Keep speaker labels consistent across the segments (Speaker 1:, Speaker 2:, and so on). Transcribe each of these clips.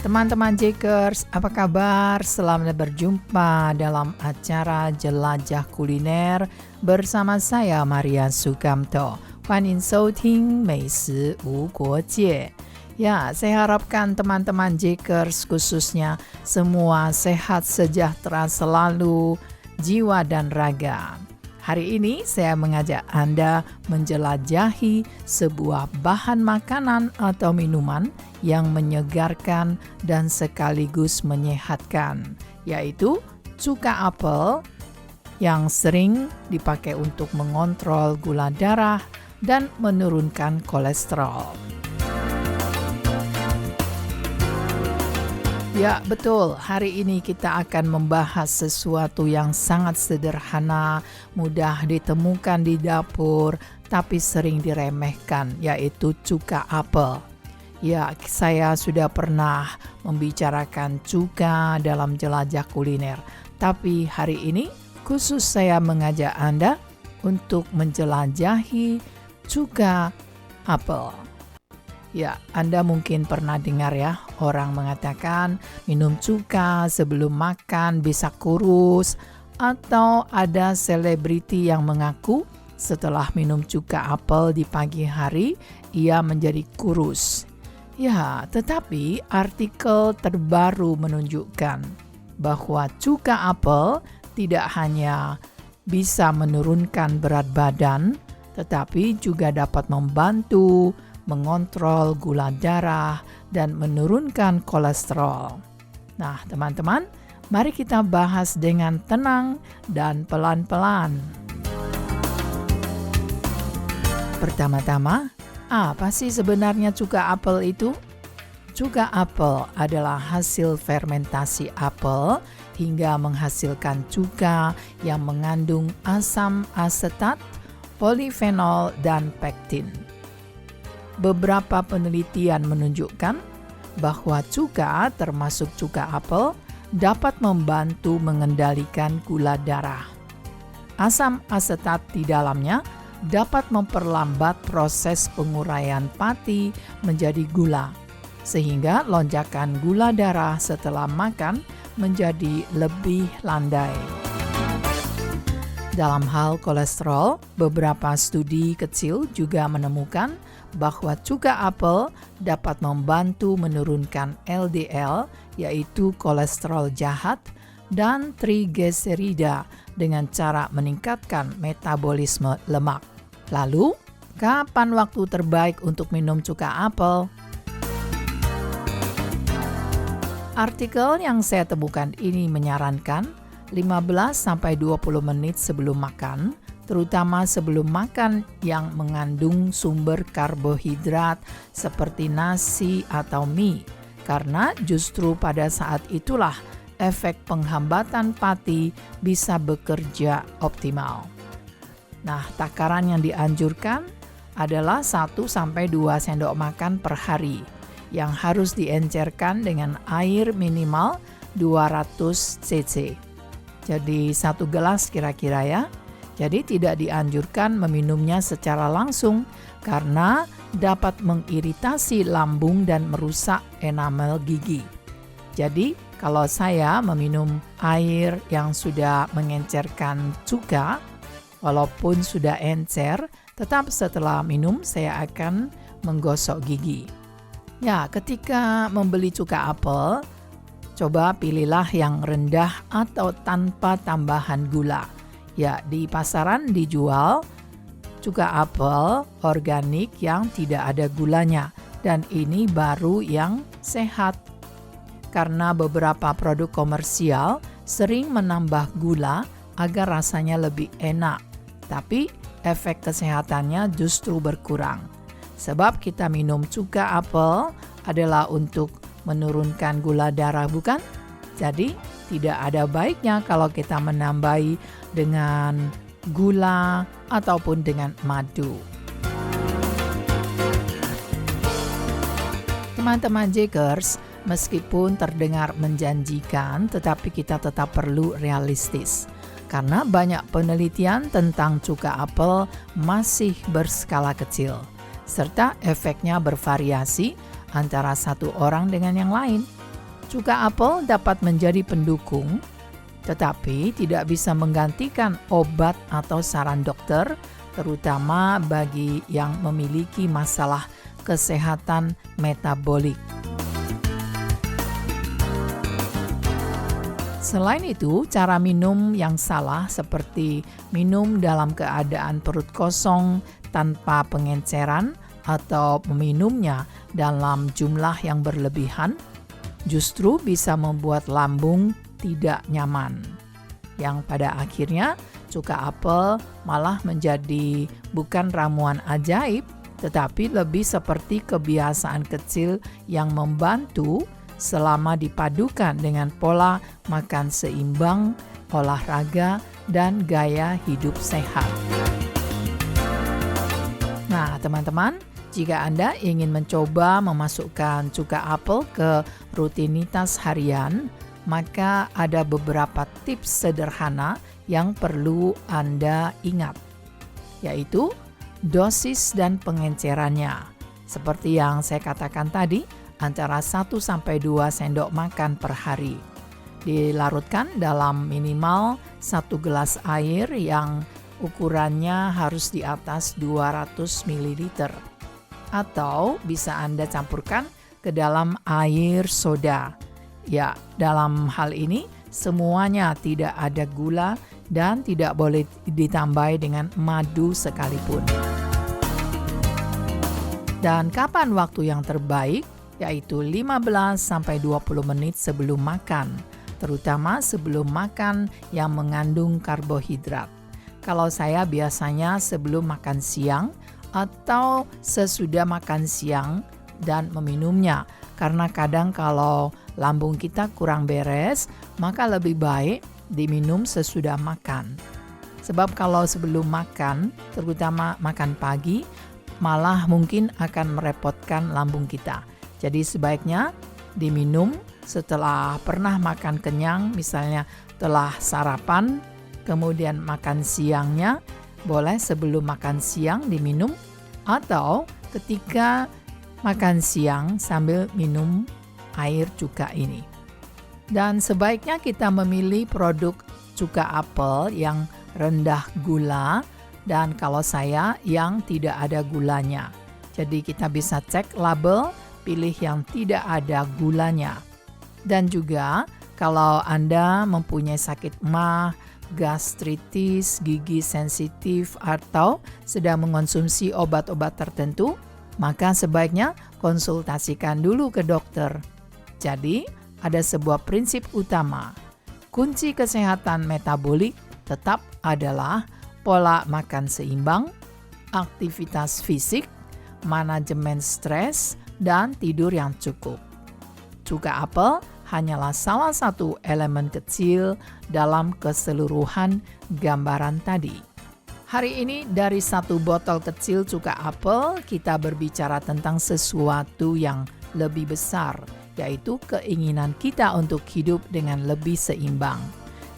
Speaker 1: Teman-teman Jakers, apa kabar? Selamat berjumpa dalam acara Jelajah Kuliner bersama saya Maria Sukamto. 欢迎收听美食无国界。Ya, saya harapkan teman-teman Jakers khususnya semua sehat sejahtera selalu, jiwa dan raga. Hari ini saya mengajak Anda menjelajahi sebuah bahan makanan atau minuman yang menyegarkan dan sekaligus menyehatkan, yaitu cuka apel yang sering dipakai untuk mengontrol gula darah dan menurunkan kolesterol. Ya, betul. Hari ini kita akan membahas sesuatu yang sangat sederhana, mudah ditemukan di dapur, tapi sering diremehkan, yaitu cuka apel. Ya, saya sudah pernah membicarakan cuka dalam jelajah kuliner, tapi hari ini khusus saya mengajak Anda untuk menjelajahi cuka apel. Ya, Anda mungkin pernah dengar ya, orang mengatakan minum cuka sebelum makan bisa kurus, atau ada selebriti yang mengaku setelah minum cuka apel di pagi hari, ia menjadi kurus. Ya, tetapi artikel terbaru menunjukkan bahwa cuka apel tidak hanya bisa menurunkan berat badan, tetapi juga dapat membantu mengontrol gula darah dan menurunkan kolesterol. Nah, teman-teman, mari kita bahas dengan tenang dan pelan-pelan. Pertama-tama, apa sih sebenarnya cuka apel itu? Cuka apel adalah hasil fermentasi apel hingga menghasilkan cuka yang mengandung asam asetat, polifenol, dan pektin. Beberapa penelitian menunjukkan bahwa cuka, termasuk cuka apel, dapat membantu mengendalikan gula darah. Asam asetat di dalamnya dapat memperlambat proses penguraian pati menjadi gula, sehingga lonjakan gula darah setelah makan menjadi lebih landai. Dalam hal kolesterol, beberapa studi kecil juga menemukan bahwa cuka apel dapat membantu menurunkan LDL, yaitu kolesterol jahat, dan trigliserida dengan cara meningkatkan metabolisme lemak. Lalu, kapan waktu terbaik untuk minum cuka apel? Artikel yang saya temukan ini menyarankan 15-20 menit sebelum makan, terutama sebelum makan yang mengandung sumber karbohidrat seperti nasi atau mie, karena justru pada saat itulah efek penghambatan pati bisa bekerja optimal. Nah, takaran yang dianjurkan adalah 1-2 sendok makan per hari, yang harus diencerkan dengan air minimal 200 cc. Jadi 1 gelas kira-kira ya. Jadi tidak dianjurkan meminumnya secara langsung karena dapat mengiritasi lambung dan merusak enamel gigi. Jadi kalau saya meminum air yang sudah mengencerkan cuka, walaupun sudah encer, tetap setelah minum saya akan menggosok gigi. Ya, ketika membeli cuka apel, coba pilihlah yang rendah atau tanpa tambahan gula. Ya, di pasaran dijual cuka apel organik yang tidak ada gulanya, dan ini baru yang sehat. Karena beberapa produk komersial sering menambah gula agar rasanya lebih enak, tapi efek kesehatannya justru berkurang. Sebab kita minum cuka apel adalah untuk menurunkan gula darah, bukan? Jadi, tidak ada baiknya kalau kita menambahi dengan gula ataupun dengan madu. Teman-teman Jakers, meskipun terdengar menjanjikan, tetapi kita tetap perlu realistis. Karena banyak penelitian tentang cuka apel masih berskala kecil, serta efeknya bervariasi antara satu orang dengan yang lain. Cuka apel dapat menjadi pendukung, tetapi tidak bisa menggantikan obat atau saran dokter, terutama bagi yang memiliki masalah kesehatan metabolik. Selain itu, cara minum yang salah seperti minum dalam keadaan perut kosong tanpa pengenceran atau meminumnya dalam jumlah yang berlebihan justru bisa membuat lambung tidak nyaman. Yang pada akhirnya cuka apel malah menjadi bukan ramuan ajaib, tetapi lebih seperti kebiasaan kecil yang membantu selama dipadukan dengan pola makan seimbang, olahraga, dan gaya hidup sehat. Nah, teman-teman, jika Anda ingin mencoba memasukkan cuka apel ke rutinitas harian, maka ada beberapa tips sederhana yang perlu Anda ingat, yaitu dosis dan pengencerannya. Seperti yang saya katakan tadi, antara 1-2 sendok makan per hari. Dilarutkan dalam minimal 1 gelas air yang ukurannya harus di atas 200 ml. Atau bisa Anda campurkan ke dalam air soda. Ya, dalam hal ini semuanya tidak ada gula dan tidak boleh ditambah dengan madu sekalipun. Dan kapan waktu yang terbaik? Yaitu 15-20 menit sebelum makan, terutama sebelum makan yang mengandung karbohidrat. Kalau saya biasanya sebelum makan siang atau sesudah makan siang dan meminumnya, karena kadang kalau lambung kita kurang beres, maka lebih baik diminum sesudah makan. Sebab kalau sebelum makan, terutama makan pagi, malah mungkin akan merepotkan lambung kita. Jadi sebaiknya diminum setelah pernah makan kenyang, misalnya telah sarapan, kemudian makan siangnya, boleh sebelum makan siang diminum, atau ketika makan siang sambil minum air cuka ini. Dan sebaiknya kita memilih produk cuka apel yang rendah gula, dan kalau saya yang tidak ada gulanya. Jadi kita bisa cek label, pilih yang tidak ada gulanya. Dan juga kalau Anda mempunyai sakit MAH, gastritis, gigi sensitif, atau sedang mengonsumsi obat-obat tertentu, maka sebaiknya konsultasikan dulu ke dokter. Jadi, ada sebuah prinsip utama. Kunci kesehatan metabolik tetap adalah pola makan seimbang, aktivitas fisik, manajemen stres, dan tidur yang cukup. Cuka apel hanyalah salah satu elemen kecil dalam keseluruhan gambaran tadi. Hari ini dari 1 botol kecil cuka apel, kita berbicara tentang sesuatu yang lebih besar, yaitu keinginan kita untuk hidup dengan lebih seimbang.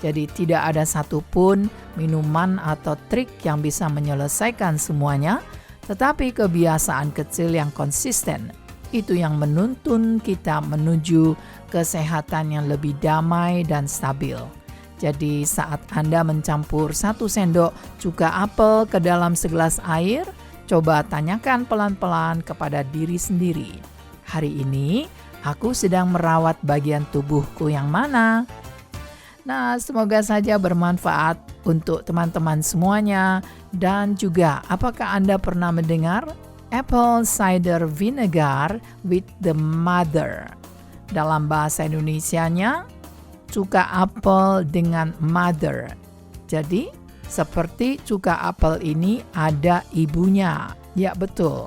Speaker 1: Jadi tidak ada satupun minuman atau trik yang bisa menyelesaikan semuanya, tetapi kebiasaan kecil yang konsisten itu yang menuntun kita menuju kesehatan yang lebih damai dan stabil. Jadi saat Anda mencampur 1 sendok cuka apel ke dalam segelas air, coba tanyakan pelan-pelan kepada diri sendiri. Hari ini aku sedang merawat bagian tubuhku yang mana? Nah, semoga saja bermanfaat untuk teman-teman semuanya. Dan juga, apakah Anda pernah mendengar apple cider vinegar with the mother? Dalam bahasa Indonesianya, cuka apel dengan mother. Jadi, seperti cuka apel ini ada ibunya. Ya, betul.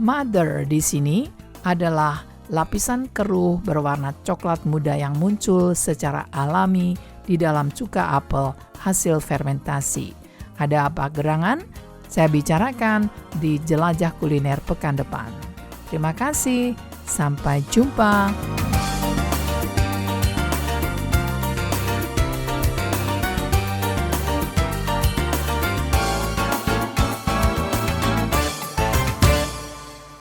Speaker 1: Mother di sini adalah lapisan keruh berwarna coklat muda yang muncul secara alami di dalam cuka apel hasil fermentasi. Ada apa gerangan? Saya bicarakan di Jelajah Kuliner pekan depan. Terima kasih, sampai jumpa.